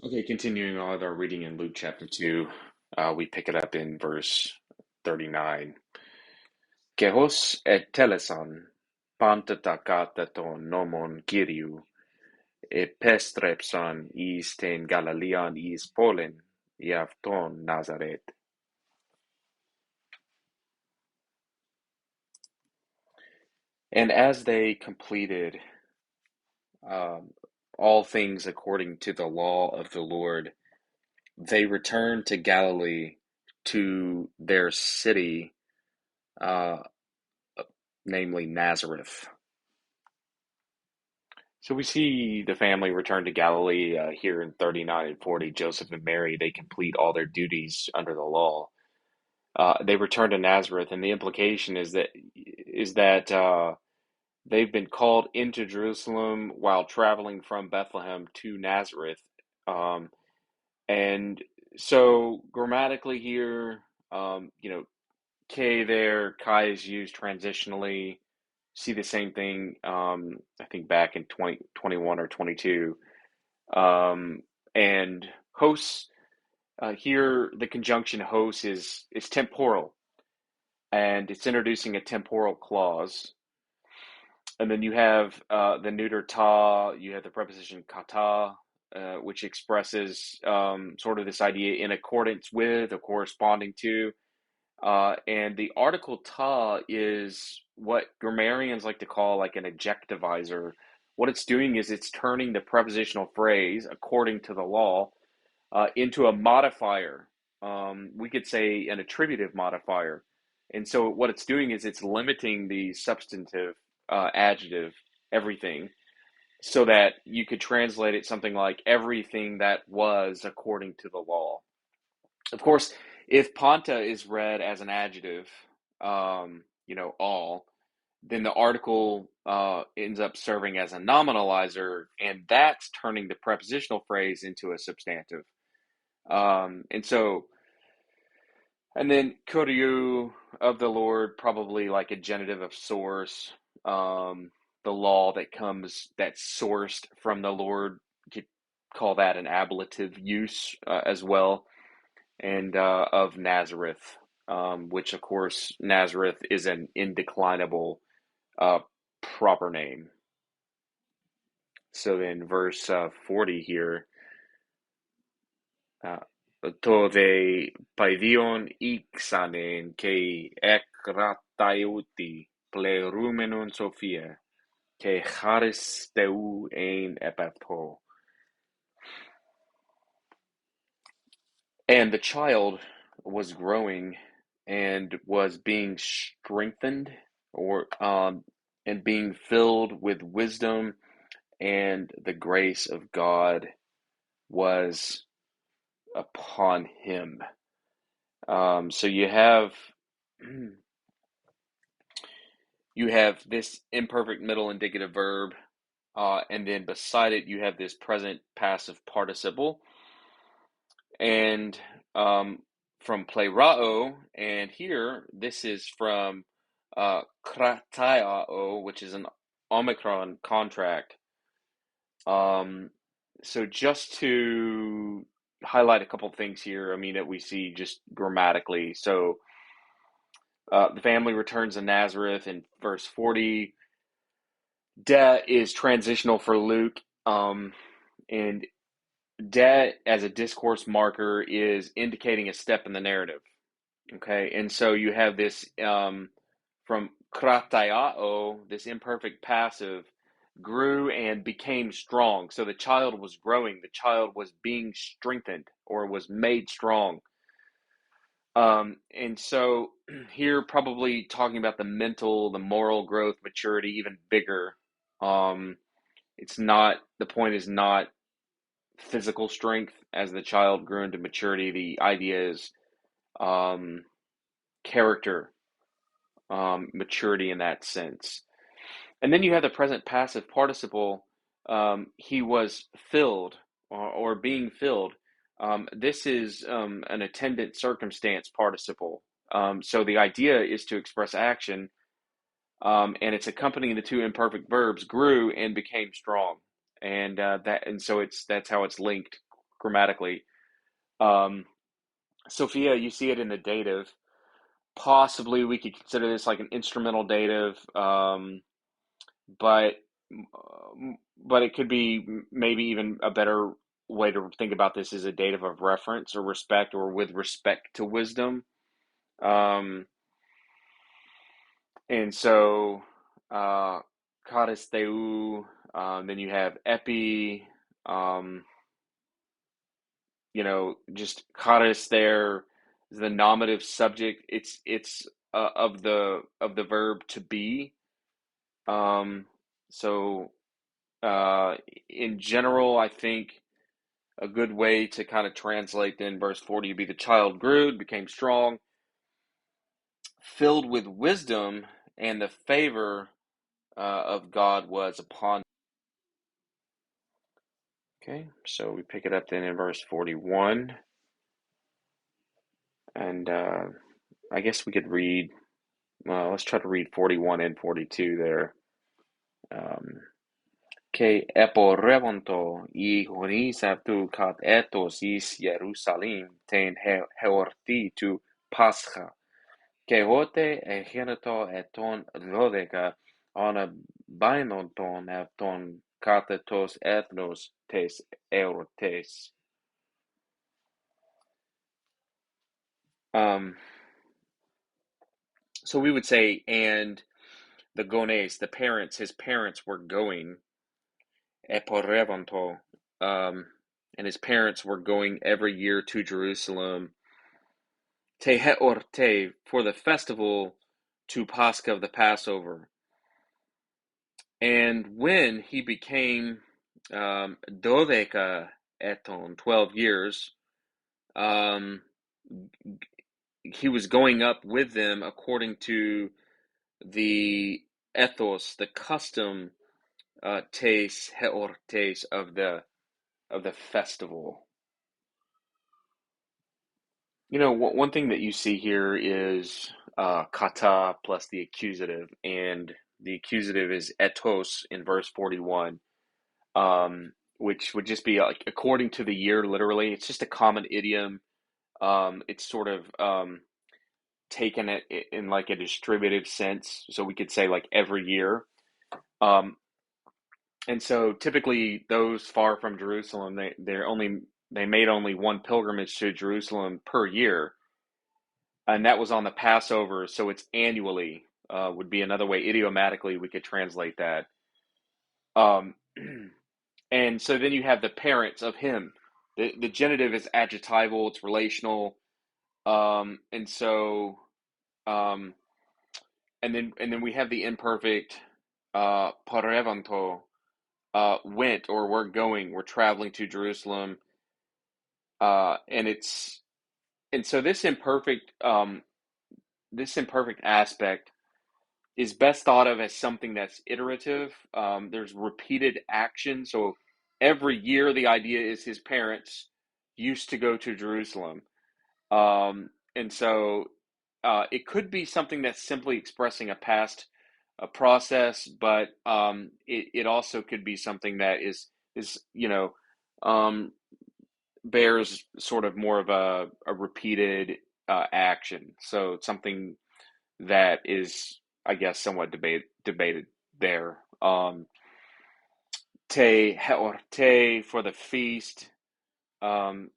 Okay, continuing on with our reading in Luke chapter 2, we pick it up in verse 39. Kehos telesan pantatakaton nomon Kyriou epestrepsan is ten Galilean is Polen Iavton Nazareth. And as they completed um, all things according to the law of the Lord, they returned to Galilee to their city, uh, namely Nazareth. So we see the family return to Galilee here in 39 and 40. Joseph and Mary, they complete all their duties under the law. They return to Nazareth, and the implication is that they've been called into Jerusalem while traveling from Bethlehem to Nazareth. Um, and so grammatically here, K there, Kai is used transitionally. See the same thing, I think back in 2021 or 22. And hosts, here the conjunction hosts is temporal, and it's introducing a temporal clause. And then you have the neuter ta, you have the preposition kata, which expresses sort of this idea in accordance with or corresponding to. And the article ta is what grammarians like to call like an adjectivizer. What it's doing is it's turning the prepositional phrase, according to the law, into a modifier. We could say an attributive modifier. And so what it's doing is it's limiting the substantive adjective, everything, so that you could translate it something like everything that was according to the law. Of course, if Ponta is read as an adjective, all, then the article ends up serving as a nominalizer, and that's turning the prepositional phrase into a substantive. And so, and then Koryu of the Lord, probably like a genitive of source. The law that's sourced from the Lord, you could call that an ablative use as well. And of Nazareth, which of course Nazareth is an indeclinable uh, proper name. So in verse 40 here, uh, Tove paidion ixanen ke ekrataiuti plerumenon Sophia ke charisteu ein epapto. And the child was growing and was being strengthened, or and being filled with wisdom, and the grace of God was upon him. So you have this imperfect middle indicative verb, and then beside it you have this present passive participle, and from plerao, and here this is from krataiao, which is an omicron contract. So just to highlight a couple things here, I mean, that we see just grammatically. So the family returns to Nazareth in verse 40. De is transitional for Luke, and de as a discourse marker is indicating a step in the narrative. Okay, and so you have this from krataiao, this imperfect passive, grew and became strong. So the child was growing, the child was being strengthened or was made strong. And so here, probably talking about the mental, the moral growth, maturity, even bigger. Um, it's not, the point is not physical strength as the child grew into maturity. The idea is um, character, maturity in that sense. And then you have the present passive participle. He was filled, or being filled. This is an attendant circumstance participle. So the idea is to express action, and it's accompanying the two imperfect verbs grew and became strong, and so that's how it's linked. grammatically. Um, Sophia, you see it in the dative. Possibly we could consider this like an instrumental dative, but but it could be maybe even a better way to think about this is a dative of reference or respect or with respect to wisdom. Um, and so, uh, Karisteu, then you have epi, um, just charis there is the nominative subject. It's of the verb to be. Um, so in general, I think a good way to kind of translate then verse 40 would be the child grew, became strong, filled with wisdom, and the favor of God was upon. Okay, so we pick it up then in verse 41, and I guess we could read. Well, let's try to read 41 and 42 there. Que eporrevonto y horisatu kat etos is Jerusalem ten heorti tu pascha. Que hote egeneto eton dodeka ona bainonton eton katetos ethnos tes eorotes. Um, so we would say, and the gones, the parents, his parents were going, eporrevonto, and his parents were going every year to Jerusalem, te heorte, for the festival to Pascha of the Passover. And when he became dodeka eton, 12 years, um, he was going up with them according to the ethos, the custom, tes heortes of the festival. One thing that you see here is kata plus the accusative, and the accusative is etos in verse 41, which would just be like according to the year, literally. It's just a common idiom. It's sort of taken it in like a distributive sense, so we could say like every year. Um, and so typically those far from Jerusalem, they made only one pilgrimage to Jerusalem per year, and that was on the Passover, so it's annually, would be another way idiomatically we could translate that. Um, and so then you have the parents of him. The genitive is adjectival, it's relational, and so um, and then we have the imperfect parevanto, went or we're going, we're traveling to Jerusalem, and so this imperfect aspect is best thought of as something that's iterative. There's repeated action. So every year, the idea is his parents used to go to Jerusalem. And so it could be something that's simply expressing a past process, but it also could be something that is um, bears sort of more of a repeated action. So it's something that is, I guess, somewhat debated there. Te heorte for the feast, um,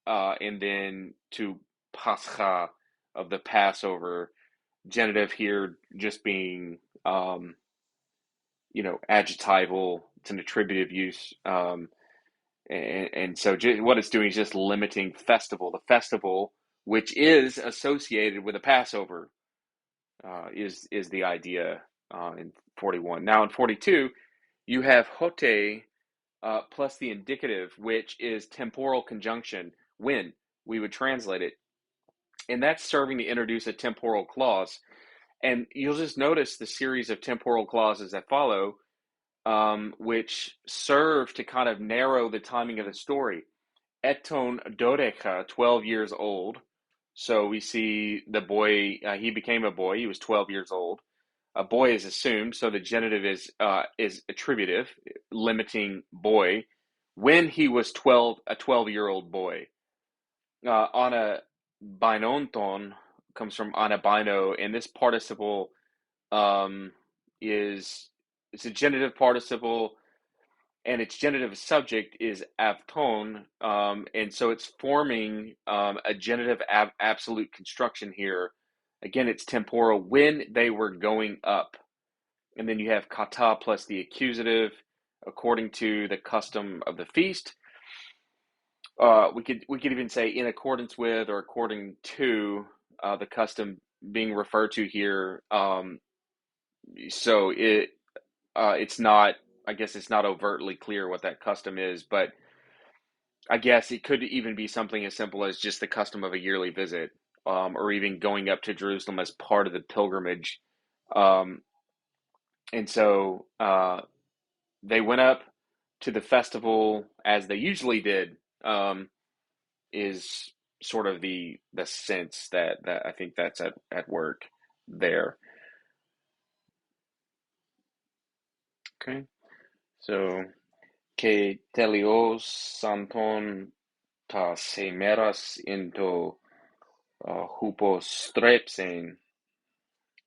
and then to pascha of the Passover. Genitive here just being, adjectival. It's an attributive use, and so what it's doing is just limiting the festival, which is associated with a Passover. Is the idea in 41. Now in 42, you have hote plus the indicative, which is temporal conjunction, when we would translate it. And that's serving to introduce a temporal clause. And you'll just notice the series of temporal clauses that follow, which serve to kind of narrow the timing of the story. Eton dodeka, 12 years old. So we see the boy, he became a boy, he was 12 years old. A boy is assumed, so the genitive is attributive, limiting boy. when he was a 12-year-old boy. Ana binonton comes from anabino, and this participle um, is it's a genitive participle, and its genitive subject is avton, and so it's forming a genitive absolute construction here. Again, it's temporal when they were going up, and then you have kata plus the accusative, according to the custom of the feast. We could even say in accordance with or according to the custom being referred to here. So it's not. I guess it's not overtly clear what that custom is, but I guess it could even be something as simple as just the custom of a yearly visit, or even going up to Jerusalem as part of the pilgrimage. Um, and so they went up to the festival as they usually did. Is sort of the sense that I think that's at work there. Okay, so que telios santon ta semeras into hupostrepsen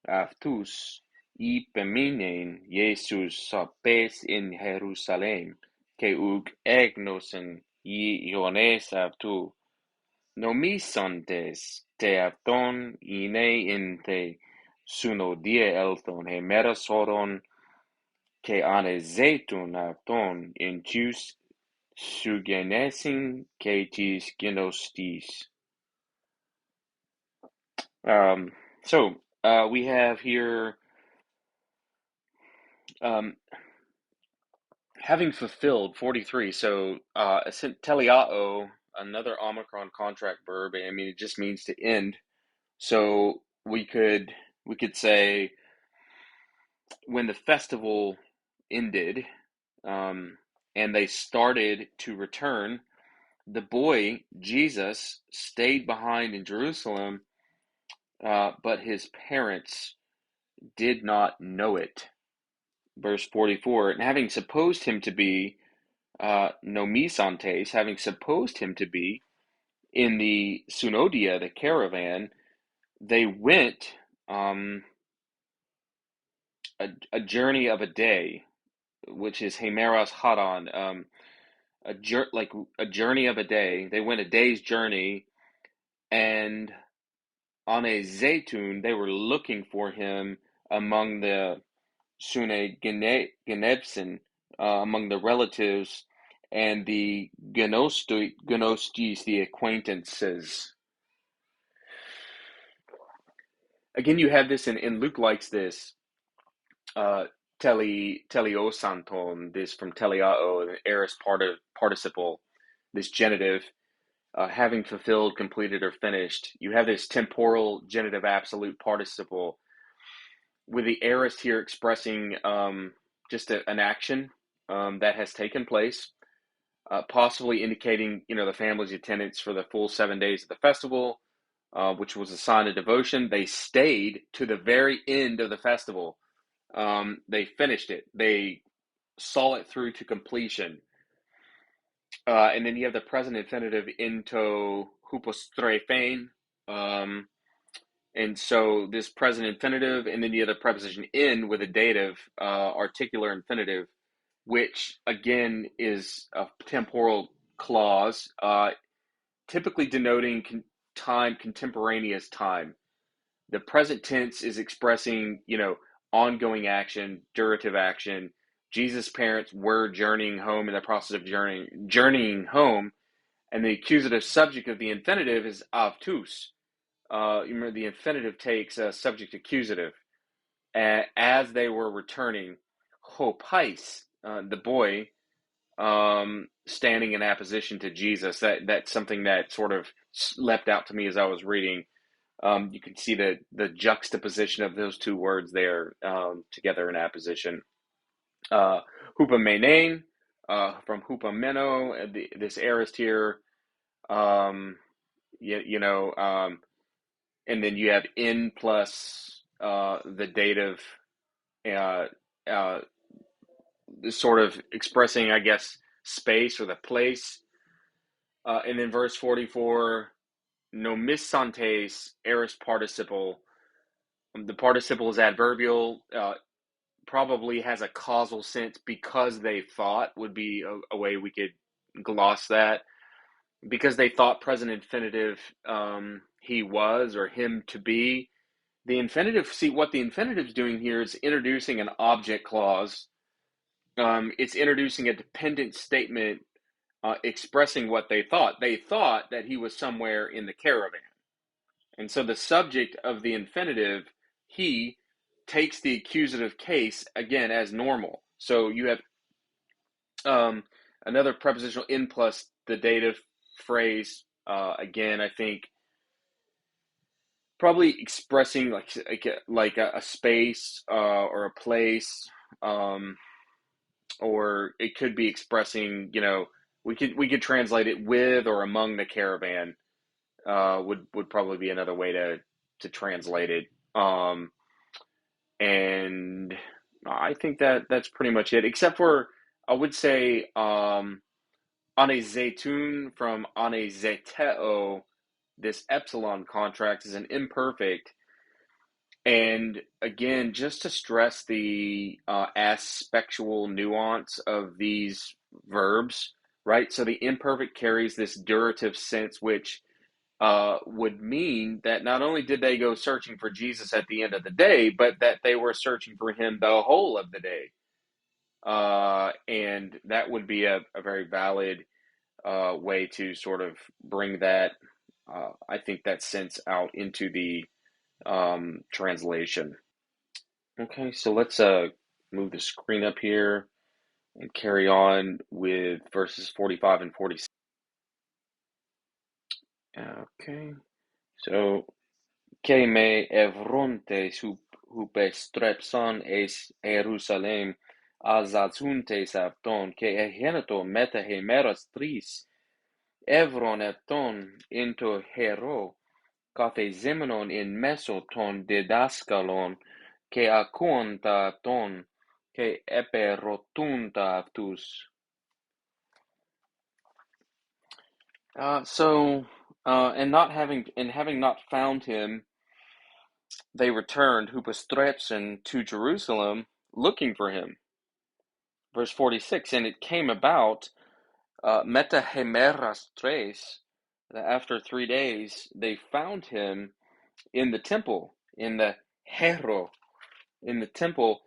aftus ipeminen Jesus sapes in Jerusalem que ug egnosen iones aftu νομίσαντες τε αυτόν είναι εν τε συνοδεία έλθον ημέρασορον και ανεζήτουν αυτόν εν τους συγγενέσιν και τις γνωστοις. So we have here um, having fulfilled 43. So teliao, another Omicron contract verb. I mean, it just means to end. So we could say when the festival ended, and they started to return, the boy Jesus stayed behind in Jerusalem, but his parents did not know it. Verse 44, and having supposed him to be nomisantes, having supposed him to be in the Sunodia, the caravan, they went a journey of a day, which is Hemeras Haran, like a journey of a day. They went a day's journey, and on a Zaytun, they were looking for him among the Sune Genebsen, among the relatives, and the Genostis, the acquaintances. Again, you have this, and Luke likes this. Teliosanton, this from teliao, the aorist participle, this genitive, having fulfilled, completed, or finished. You have this temporal genitive absolute participle with the aorist here expressing just an action that has taken place, possibly indicating the family's attendance for the full 7 days of the festival, which was a sign of devotion. They stayed to the very end of the festival. They finished it. They saw it through to completion. And then you have the present infinitive into hupostrephane. And so this present infinitive, and then you have the preposition in with a dative, articular infinitive, which again is a temporal clause, typically denoting time, contemporaneous time. The present tense is expressing, ongoing action, durative action. Jesus' parents were journeying home in the process of journeying home, and the accusative subject of the infinitive is avtus. You remember the infinitive takes a subject accusative. As they were returning, hopais, the boy, standing in apposition to Jesus. That's something that sort of leapt out to me as I was reading. You can see the juxtaposition of those two words there together in apposition. Hupamenein, from hupameno, this aorist here. And then you have in plus the dative, sort of expressing, I guess, space or the place. And then verse 44, nomissantes aorist participle. The participle is adverbial, probably has a causal sense because they thought would be a way we could gloss that. Because they thought present infinitive, he was or him to be. The infinitive, see what the infinitive is doing here is introducing an object clause. It's introducing a dependent statement expressing what they thought. They thought that he was somewhere in the caravan. And so the subject of the infinitive, he, takes the accusative case again as normal. So you have another prepositional in plus the dative phrase. Again, I think probably expressing like a space or a place, or it could be expressing. We could translate it with or among the caravan. Would probably be another way to translate it. And I think that's pretty much it, except for I would say ane zaytun from ane zeteo. This epsilon contract is an imperfect, and again, just to stress the aspectual nuance of these verbs, right? So the imperfect carries this durative sense, which would mean that not only did they go searching for Jesus at the end of the day, but that they were searching for him the whole of the day. And that would be a very valid way to sort of bring that, I think, that sense out into the translation. Okay, so let's move the screen up here and carry on with verses 45 and 46. Okay, so que me evrontes hupe strepson es Jerusalem azazuntes avton que egeneto meta hemeras tris evron avton into hero kathezemenon in meso ton didaskalon que aconta ton que eperotunta avtus. And having not found him, they returned hupostretchen to Jerusalem, looking for him. Verse 46, and it came about, metahemeras tres, that after 3 days they found him in the temple, in the hero, in the temple,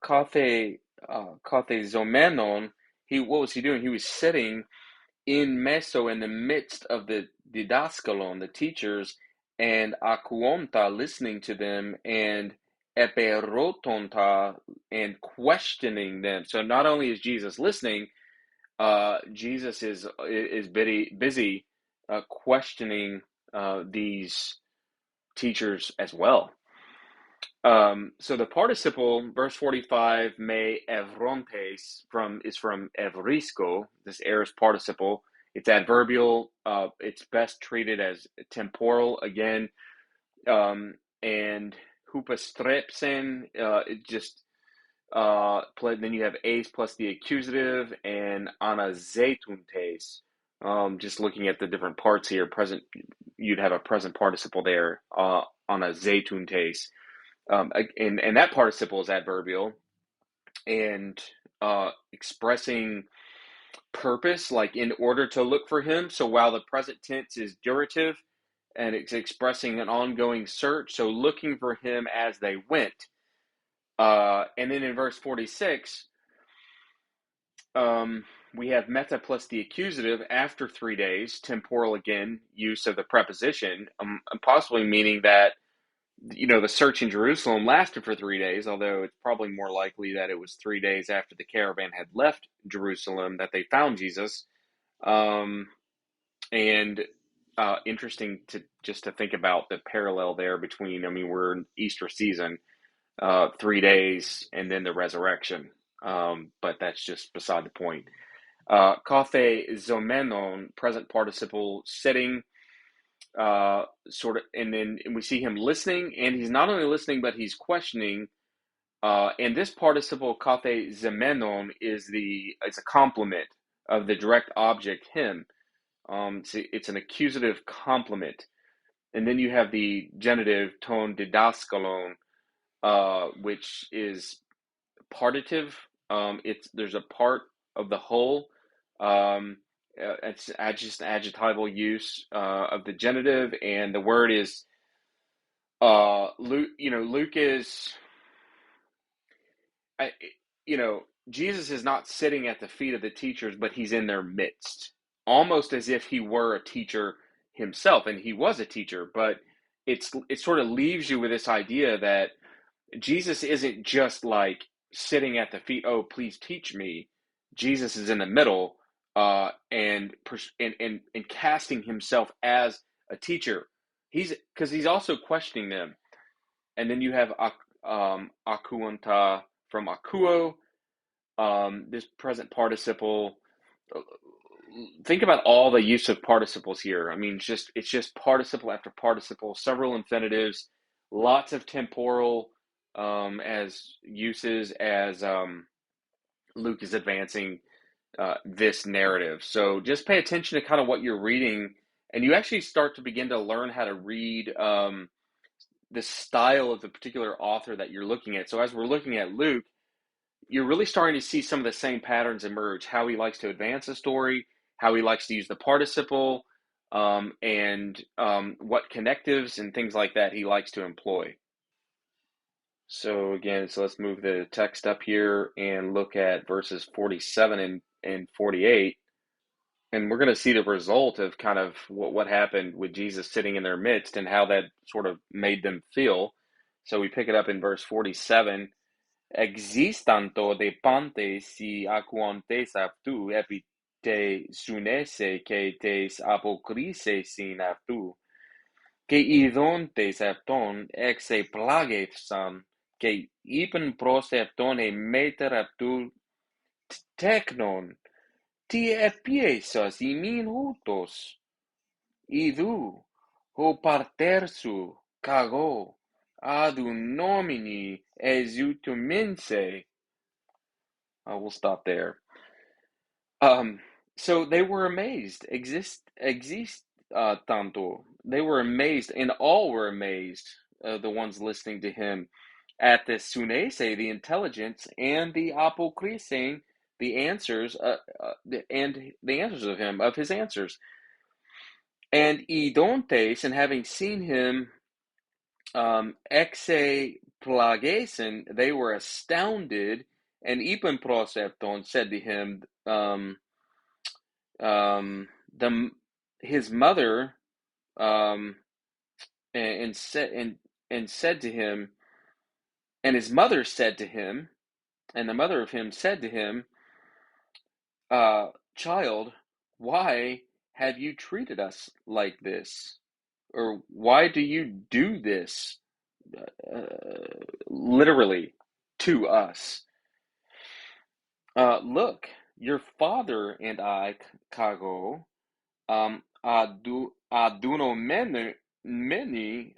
kathe zomenon. What was he doing? He was sitting in meso, in the midst of the didaskalon, the teachers, and akuonta, listening to them, and eperotonta, and questioning them. So not only is Jesus listening, Jesus is busy questioning these teachers as well. So the participle, verse 45, me evrontes, is from evrisko, this aorist participle. It's adverbial. It's best treated as temporal again. And hupastrepsen, it just, then you have ace plus the accusative, and anazetuntes. Just looking at the different parts here, you'd have a present participle there, anazetuntes. And that participle is adverbial, and expressing purpose, like in order to look for him. So while the present tense is durative, and it's expressing an ongoing search, so looking for him as they went. And then in verse 46, we have meta plus the accusative after 3 days, temporal again, use of the preposition, possibly meaning that the search in Jerusalem lasted for 3 days, although it's probably more likely that it was 3 days after the caravan had left Jerusalem that they found Jesus. And interesting to think about the parallel there between, we're in Easter season, 3 days, and then the resurrection. But that's just beside the point. Kathe zomenon, present participle, sitting, sort of, and then we see him listening, and he's not only listening, but he's questioning And this participle kathe zemenon is a complement of the direct object him. It's an accusative complement. And then you have the genitive ton didaskalon, which is partitive. There's a part of the whole. It's just adjectival use of the genitive, and the word is Luke. Luke is, I, Jesus is not sitting at the feet of the teachers, but he's in their midst, almost as if he were a teacher himself, and he was a teacher. But it sort of leaves you with this idea that Jesus isn't just like sitting at the feet, oh, please teach me. Jesus is in the middle, and casting himself as a teacher. He's also questioning them. And then you have akuanta from akuo, this present participle. Think about all the use of participles here. I mean, it's just participle after participle, several infinitives, lots of temporal as uses as Luke is advancing this narrative. So just pay attention to kind of what you're reading, and you actually start to begin to learn how to read the style of the particular author that you're looking at. So as we're looking at Luke, you're really starting to see some of the same patterns emerge, how he likes to advance a story, how he likes to use the participle, and what connectives and things like that he likes to employ. So again, let's move the text up here and look at verses 47 and 48. And we're going to see the result of kind of what happened with Jesus sitting in their midst and how that sort of made them feel. So we pick it up in verse 47. Existanto de pantes si aquantes aptu epite sunese que tes apocrise sin aptu, que idontes apton exe plagetsan, que ipen pros aptone meter aptu teknon, ti epiesas imin hutos, idu, ho partersu, cago, adu nomini exutumense. We'll stop there. So they were amazed. Tanto. They were amazed, and all were amazed, the ones listening to him, at the sunese, the intelligence, and the apokrising, the answers, and the answers of him, of his answers. And idontes, and having seen him, exe plagesen, they were astounded, and Ipon prosepton said to him, his mother, and said to him, and his mother said to him, and the mother of him said to him, child, why have you treated us like this? Or why do you do this? Literally, to us. Look, your father and I, Kago, aduno many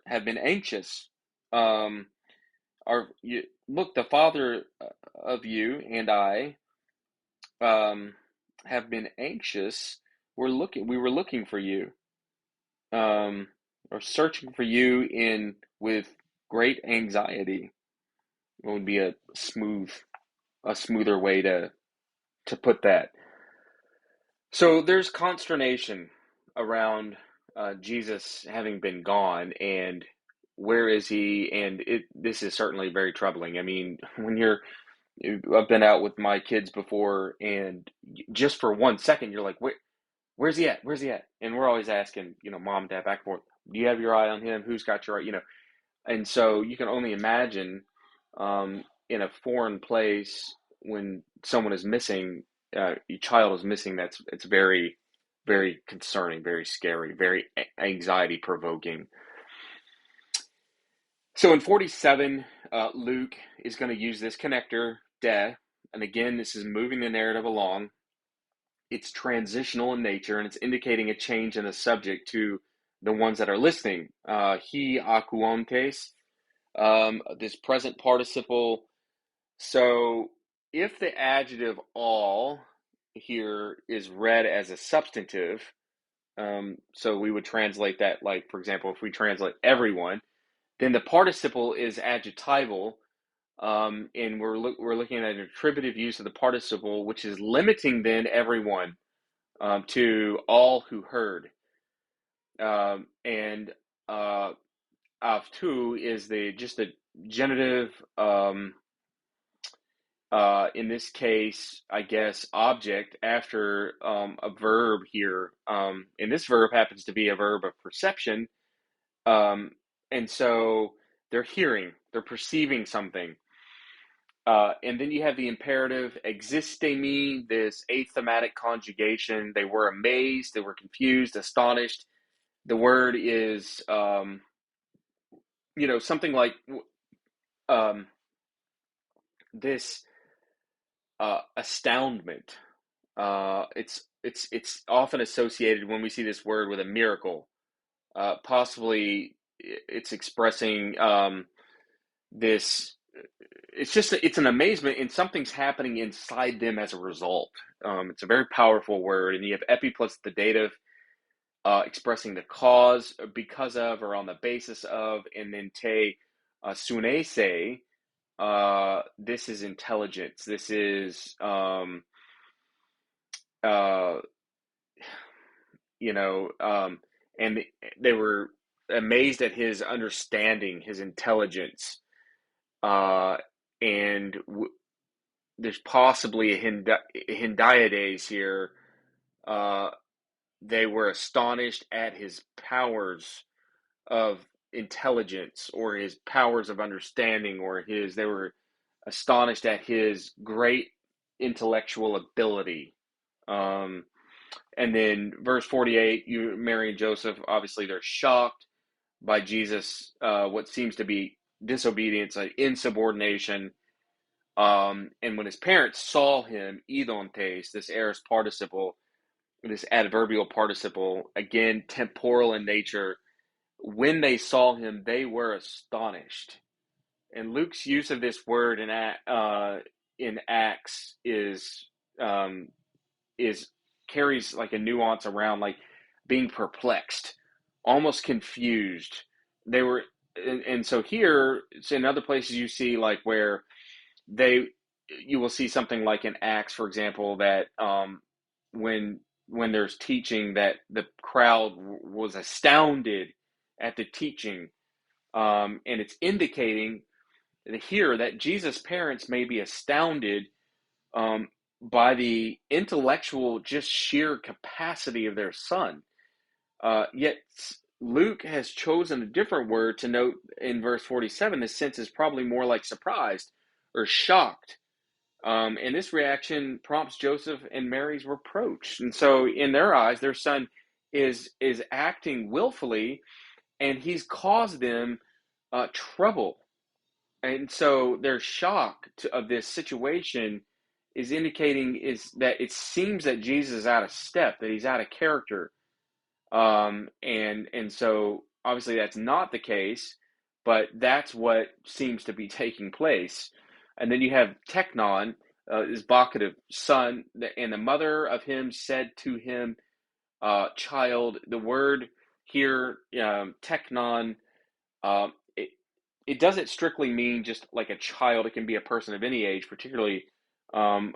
have been anxious. Look, the father of you and I have been anxious. We were looking for you, or searching for you with great anxiety. It would be a smoother way to put that. So there's consternation around Jesus having been gone, and where is he? And this is certainly very troubling. I mean, I've been out with my kids before, and just for 1 second, you're like, where's he at? Where's he at? And we're always asking, mom, dad, back and forth, do you have your eye on him? Who's got your eye? And so you can only imagine in a foreign place when someone is missing, your child is missing. It's very, very concerning, very scary, very anxiety provoking. So in 47, Luke is going to use this connector, de, and again, this is moving the narrative along. It's transitional in nature, and it's indicating a change in the subject to the ones that are listening. He akuontes, This present participle. So if the adjective all here is read as a substantive, so we would translate that, like, for example, if we translate everyone, then the participle is adjectival, and we're looking at an attributive use of the participle, which is limiting then everyone, to all who heard. And Avtu is the genitive, in this case, I guess, object after a verb here. And this verb happens to be a verb of perception. And so they're hearing, they're perceiving something. And then you have the imperative existemi, this athematic conjugation. They were amazed, they were confused, astonished. The word is, something like this astoundment. It's often associated when we see this word with a miracle. Possibly, it's expressing this. It's an amazement, and something's happening inside them as a result. It's a very powerful word, and you have epi plus the dative, expressing the cause, because of, or on the basis of, and then te sunese. This is intelligence. This is uh, and they were amazed at his understanding, his intelligence, and there's possibly a Hindiades here. They were astonished at his powers of intelligence, or his powers of understanding, or they were astonished at his great intellectual ability. And then verse 48, Mary and Joseph, obviously they're shocked by Jesus, what seems to be disobedience, insubordination. And when his parents saw him, idontes, this aorist participle, this adverbial participle, again, temporal in nature, when they saw him, they were astonished. And Luke's use of this word in Acts is carries like a nuance around, like being perplexed, almost confused. They were, and so here, it's in other places you see, like, where you will see something like in Acts, for example, that when there's teaching, that the crowd was astounded at the teaching, and it's indicating here that Jesus' parents may be astounded by the intellectual, just sheer capacity of their son. Yet Luke has chosen a different word to note in verse 47. The sense is probably more like surprised or shocked. And this reaction prompts Joseph and Mary's reproach. And so in their eyes, their son is acting willfully, and he's caused them trouble. And so their shock of this situation is indicating is that it seems that Jesus is out of step, that he's out of character. And so obviously that's not the case, but that's what seems to be taking place. And then you have teknon, is vocative, son, and the mother of him said to him, child. The word here, teknon, it doesn't strictly mean just like a child. It can be a person of any age, particularly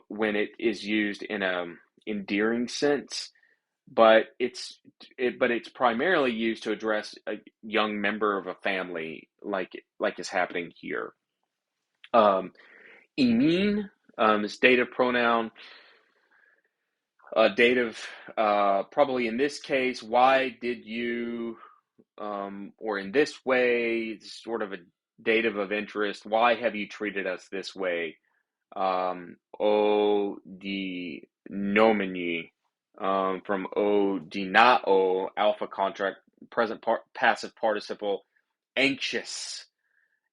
when it is used in an endearing sense. But it's primarily used to address a young member of a family, like is happening here. Imin is dative pronoun. Dative, probably in this case, why did you, or in this way, sort of a dative of interest. Why have you treated us this way? O di nomini, from o dinao, alpha contract, present passive participle, anxious.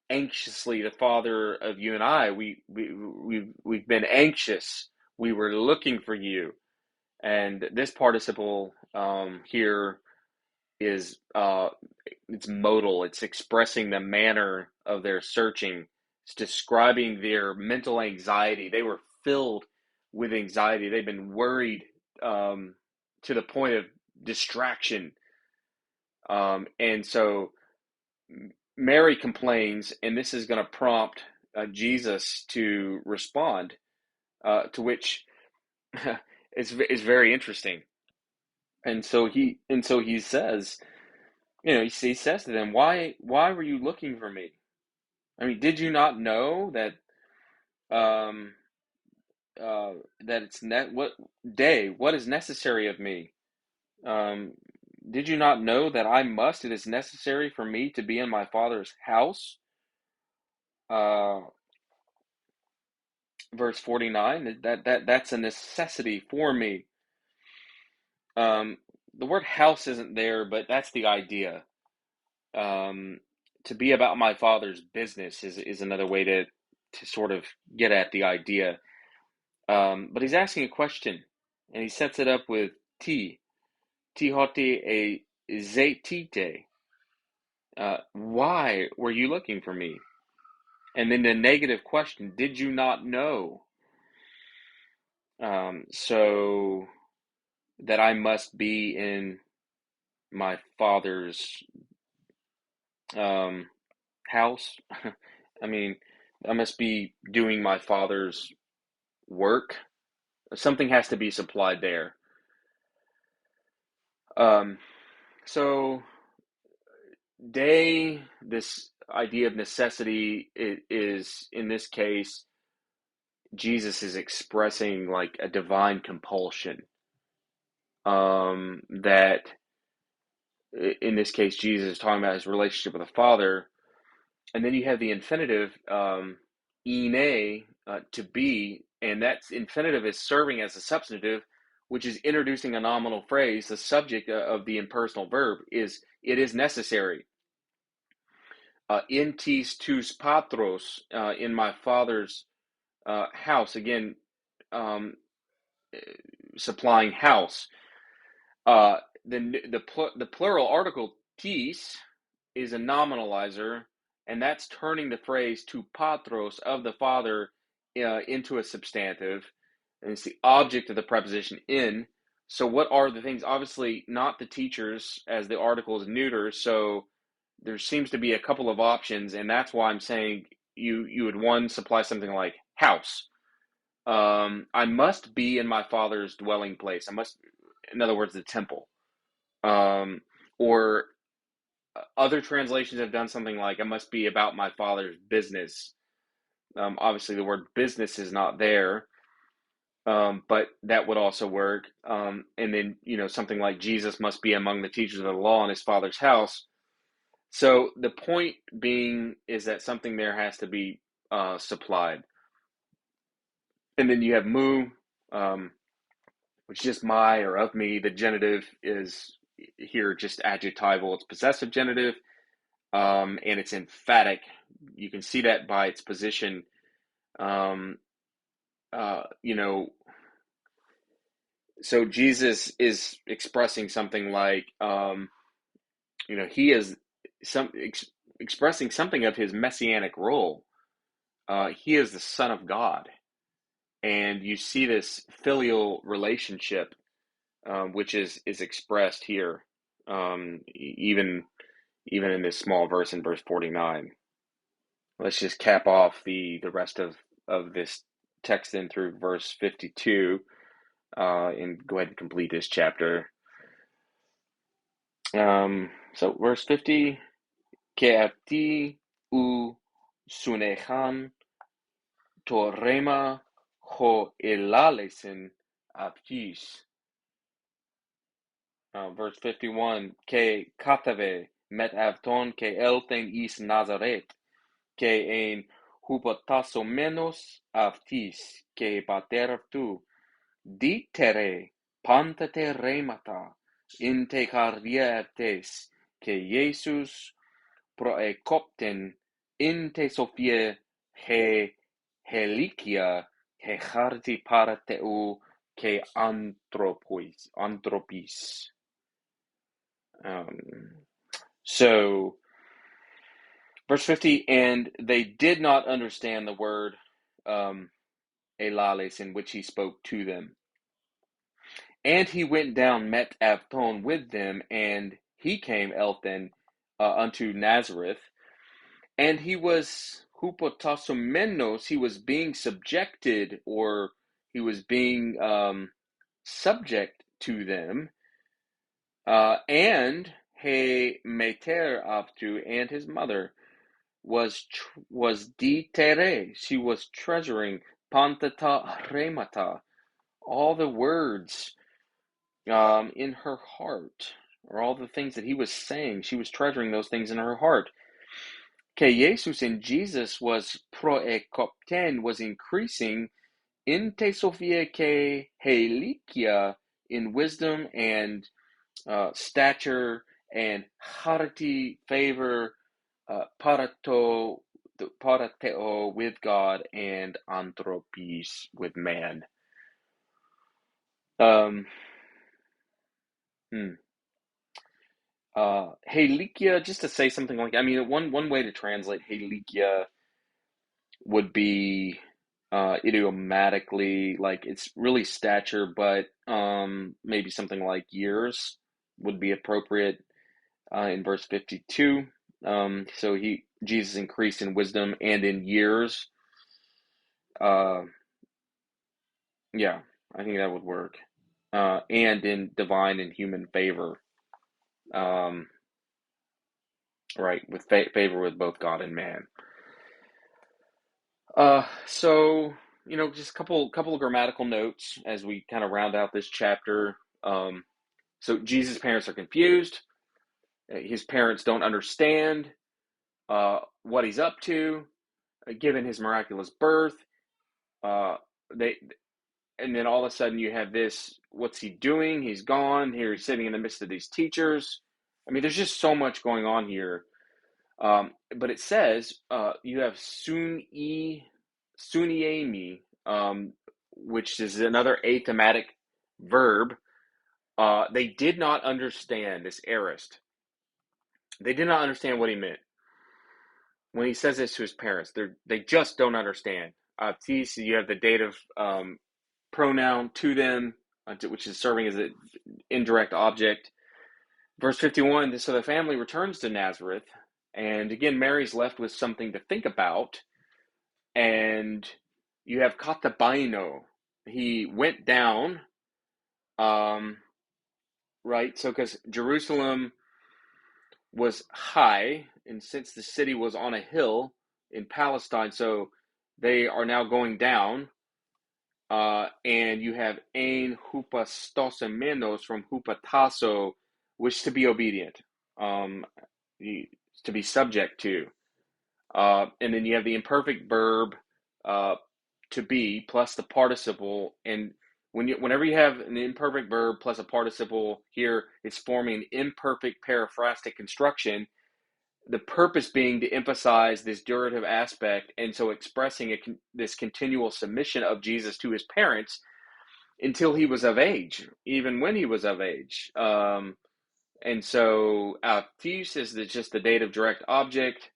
Anxiously, the father of you and I, we've been anxious. We were looking for you. And this participle here is it's modal. It's expressing the manner of their searching. It's describing their mental anxiety. They were filled with anxiety. They've been worried to the point of distraction. And so Mary complains, and this is going to prompt Jesus to respond, to which is very interesting. And so he says, he says to them, why were you looking for me? I mean, did you not know that um that it's net what is necessary of me? Um did you not know that it is necessary for me to be in my father's house? Uh Verse 49, that's a necessity for me. Um the word house isn't there, but that's the idea. Um to be about my father's business is another way to sort of get at the idea. But he's asking a question, and he sets it up with T. Ti hote e zetite. Why were you looking for me? And then the negative question, did you not know? So that I must be in my father's um, house. I mean, I must be doing my father's work. Something has to be supplied there. Um, so this idea of necessity is in this case, Jesus is expressing like a divine compulsion. That in this case, Jesus is talking about his relationship with the Father, and then you have the infinitive ine, to be, and that infinitive is serving as a substantive, which is introducing a nominal phrase. The subject of the impersonal verb is it is necessary. In tis tus patros, in my father's house. Again, um, supplying house. The plural article tis is a nominalizer, and that's turning the phrase to patros of the father into a substantive, and it's the object of the preposition in. So what are the things? Obviously, not the teachers, as the article is neuter. So there seems to be a couple of options, and that's why I'm saying you would one supply something like house. I must be in my father's dwelling place. I must, in other words, the temple. Or other translations have done something like I must be about my father's business. Obviously, the word business is not there, but that would also work. And then, something like Jesus must be among the teachers of the law in his father's house. So the point being is that something there has to be supplied. And then you have mu, which is just my or of me. The genitive is here just adjectival. It's possessive genitive, and it's emphatic. You can see that by its position. Um, uh, you know, so Jesus is expressing something like, he is expressing something of his messianic role. He is the Son of God, and you see this filial relationship, which is expressed here, even in this small verse in verse 49. Let's just cap off the rest of this text in through verse 52, and go ahead and complete this chapter. So verse 50, Keati u sunechan torema ho elalesen aptis. Verse 51, Ke katave met avton ke elten is Nazaret, ke ein hupotasomenos aptis, ke pater tu, ditere pantate remata, inte cardiates, ke Jesus proekopten inte Sophia he helikia he charti parateu ke anthropis. Um, so, verse 50, and they did not understand the word elales in which he spoke to them. And he went down, met Avton with them, and he came, Elthan, unto Nazareth. And he was hupotasomenos, he was being subjected, or he was being subject to them. And he meter aptu, and his mother was ditere, she was treasuring pantata remata, all the words in her heart, or all the things that he was saying. She was treasuring those things in her heart. Que Jesus in Jesus was proekopten, was increasing in te Sophia ke helikia, in wisdom and stature and charity, favor, parateo with God, and anthropis with man. Um, hmm. Helikia, just to say something like, I mean, one way to translate Helikia would be idiomatically, like it's really stature, but maybe something like years would be appropriate in verse 52. So Jesus increased in wisdom and in years. Uh, yeah, I think that would work. And in divine and human favor. Um, right, with favor with both God and man. So just a couple of grammatical notes as we kind of round out this chapter. So Jesus' parents are confused. His parents don't understand what he's up to, given his miraculous birth. Uh, they and then all of a sudden you have this. What's he doing? He's gone. Here he's sitting in the midst of these teachers. I mean, there's just so much going on here. But it says you have suniemi, which is another athematic verb. They did not understand this aorist. They did not understand what he meant when he says this to his parents. They just don't understand. Tis, you have the dative pronoun to them, which is serving as an indirect object. Verse 51, so the family returns to Nazareth, and again, Mary's left with something to think about, and you have katabaino. He went down, right? So, because Jerusalem was high, and since the city was on a hill in Palestine, so they are now going down, and you have ein hupastosemenos from hupatasso, which to be obedient, to be subject to. And then you have the imperfect verb to be plus the participle. And whenever you have an imperfect verb plus a participle here, it's forming an imperfect periphrastic construction. The purpose being to emphasize this durative aspect, and so expressing this continual submission of Jesus to his parents until he was of age, even when he was of age. And so Aptis is just the dative direct object.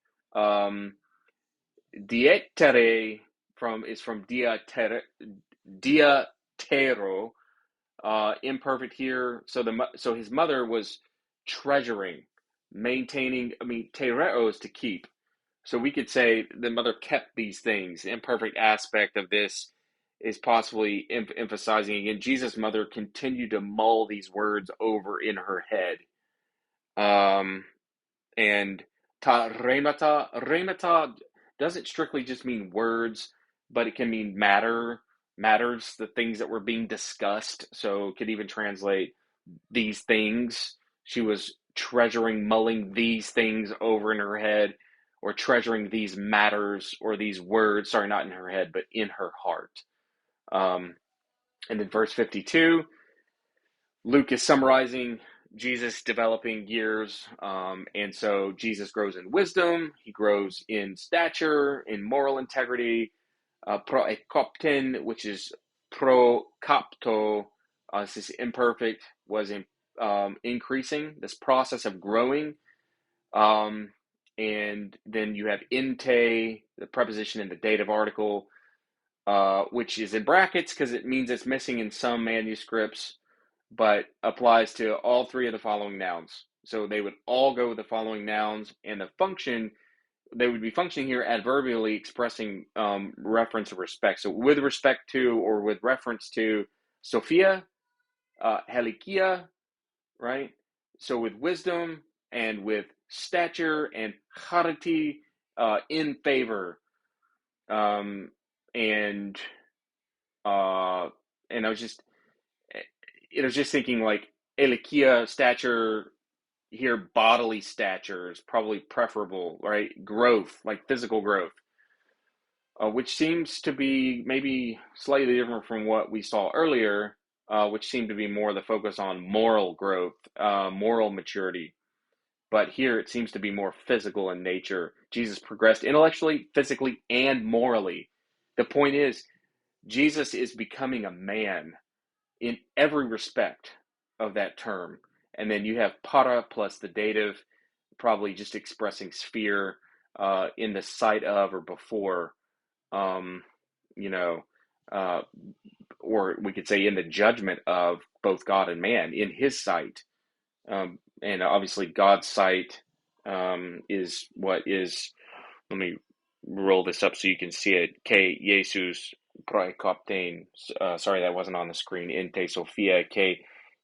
Dietere is from diatero, imperfect here. So his mother was treasuring, maintaining. I mean, tereo is to keep. So we could say the mother kept these things. The imperfect aspect of this is possibly emphasizing again. Jesus' mother continued to mull these words over in her head. And remata doesn't strictly just mean words, but it can mean matters, the things that were being discussed. So it could even translate these things. She was treasuring, mulling these things over in her head, or treasuring these matters or these words. Sorry, not in her head, but in her heart. And then verse 52, Luke is summarizing Jesus developing years, and so Jesus grows in wisdom, he grows in stature, in moral integrity, proekopten, which is pro kapto, this is imperfect, was increasing, this process of growing. Um, and then you have inte, the preposition in the dative article, which is in brackets because it means it's missing in some manuscripts, but applies to all three of the following nouns. So they would all go with the following nouns, and the function, they would be functioning here adverbially, expressing reference or respect. So with respect to or with reference to Sophia, Helikia, right? So with wisdom and with stature and charity, in favor, um, and and I was just thinking like Elikia stature here, bodily stature is probably preferable, right? Growth, like physical growth, which seems to be maybe slightly different from what we saw earlier, which seemed to be more the focus on moral growth, moral maturity. But here it seems to be more physical in nature. Jesus progressed intellectually, physically, and morally. The point is, Jesus is becoming a man in every respect of that term. And then you have para plus the dative, probably just expressing sphere in the sight of or before, um, you know, uh, or we could say in the judgment of both God and man, in his sight. And obviously, God's sight is what is, let me roll this up so you can see it. Ke Jesus praekoptein. Sorry, that wasn't on the screen. Inte Sophia ke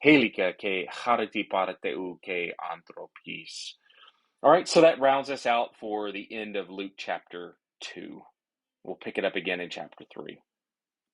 helika ke chariti parateu ke anthropis. All right, so that rounds us out for the end of Luke chapter 2. We'll pick it up again in chapter 3.